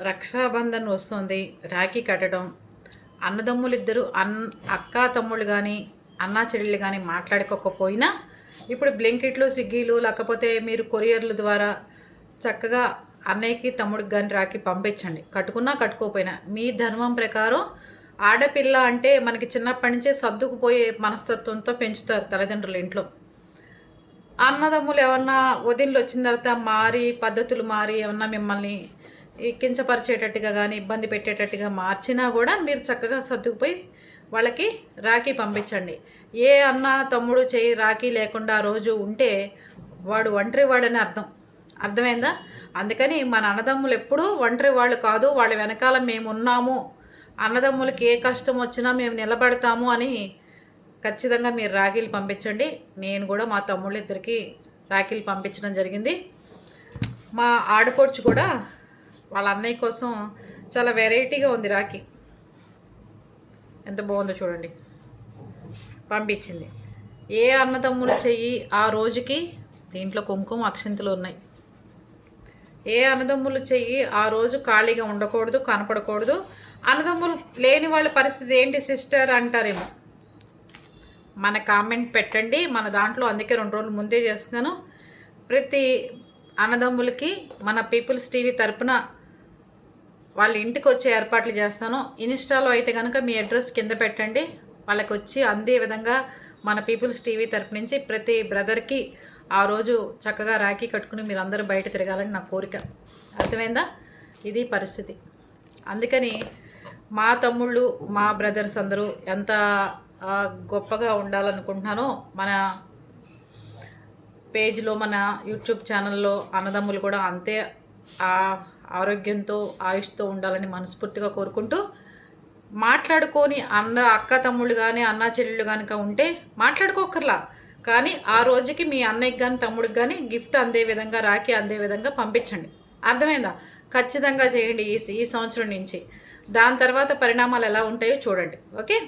రక్షాబంధన్ వస్తుంది. రాఖీ కట్టడం అన్నదమ్ములిద్దరూ అక్క తమ్ముళ్ళు కానీ అన్నా చెల్లెళ్ళు కానీ మాట్లాడుకోకపోయినా ఇప్పుడు బ్లింకిట్లు స్విగ్గీలు లేకపోతే మీరు కొరియర్ల ద్వారా చక్కగా అన్నయ్యకి తమ్ముడికి కానీ రాఖీ పంపించండి. కట్టుకున్నా కట్టుకోకపోయినా మీ ధర్మం ప్రకారం ఆడపిల్ల అంటే మనకి చిన్నప్పటి నుంచే సర్దుకుపోయే మనస్తత్వంతో పెంచుతారు తల్లిదండ్రులు ఇంట్లో. అన్నదమ్ములు ఏమన్నా వదినలు వచ్చిన తర్వాత మారి పద్ధతులు మారి ఏమన్నా మిమ్మల్ని కించపరిచేటట్టుగా కానీ ఇబ్బంది పెట్టేటట్టుగా మార్చినా కూడా మీరు చక్కగా సర్దుకుపోయి వాళ్ళకి రాఖీ పంపించండి. ఏ అన్న తమ్ముడు చేయి రాఖీ లేకుండా ఆ రోజు ఉంటే వాడు ఒంటరి వాడని అర్థమైందా? అందుకని మన అన్నదమ్ములు ఎప్పుడూ ఒంటరి వాళ్ళు కాదు, వాళ్ళ వెనకాల మేము ఉన్నాము, అన్నదమ్ములకి ఏ కష్టం వచ్చినా మేము నిలబడతాము అని ఖచ్చితంగా మీరు రాఖీలు పంపించండి. నేను కూడా మా తమ్ముళ్ళిద్దరికీ రాఖీలు పంపించడం జరిగింది. మా ఆడపడుచు కూడా వాళ్ళ అన్నయ్య కోసం చాలా వెరైటీగా ఉంది రాఖీ, ఎంత బాగుందో చూడండి, పంపించింది. ఏ అన్నదమ్ములు చెయ్యి ఆ రోజుకి దీంట్లో కుంకుమ అక్షంతలు ఉన్నాయి. ఏ అన్నదమ్ములు చెయ్యి ఆ రోజు ఖాళీగా ఉండకూడదు, కనపడకూడదు. అన్నదమ్ములు లేని వాళ్ళ పరిస్థితి ఏంటి సిస్టర్ అంటారేమో, మన కామెంట్ పెట్టండి మన దాంట్లో. అందుకే 2 రోజులు ముందే చేస్తున్నాను. ప్రతి అన్నదమ్ములకి మన పీపుల్స్ టీవీ తరపున వాళ్ళ ఇంటికి వచ్చే ఏర్పాట్లు చేస్తాను. ఇన్స్టాలో అయితే కనుక మీ అడ్రస్ కింద పెట్టండి, వాళ్ళకి వచ్చి అందే విధంగా మన పీపుల్స్ టీవీ తరపు నుంచి ప్రతి బ్రదర్కి ఆ రోజు చక్కగా రాఖీ కట్టుకుని మీరు అందరూ బయట తిరగాలని నా కోరిక. అర్థమైందా? ఇది పరిస్థితి. అందుకని మా తమ్ముళ్ళు మా బ్రదర్స్ అందరూ ఎంత గొప్పగా ఉండాలనుకుంటున్నానో మన పేజ్లో మన యూట్యూబ్ ఛానల్లో అన్నదమ్ములు కూడా అంతే ఆరోగ్యంతో ఆయుష్తో ఉండాలని మనస్ఫూర్తిగా కోరుకుంటూ, మాట్లాడుకొని అక్క తమ్ముళ్ళు కానీ అన్నా చెల్లెళ్ళు కనుక ఉంటే మాట్లాడుకోకర్లా, కానీ ఆ రోజుకి మీ అన్నయ్యకి కానీ తమ్ముడికి కానీ గిఫ్ట్ అందే విధంగా రాఖీ అందే విధంగా పంపించండి. అర్థమైందా? ఖచ్చితంగా చేయండి ఈ సంవత్సరం నుంచి. దాని తర్వాత పరిణామాలు ఎలా ఉంటాయో చూడండి. ఓకే.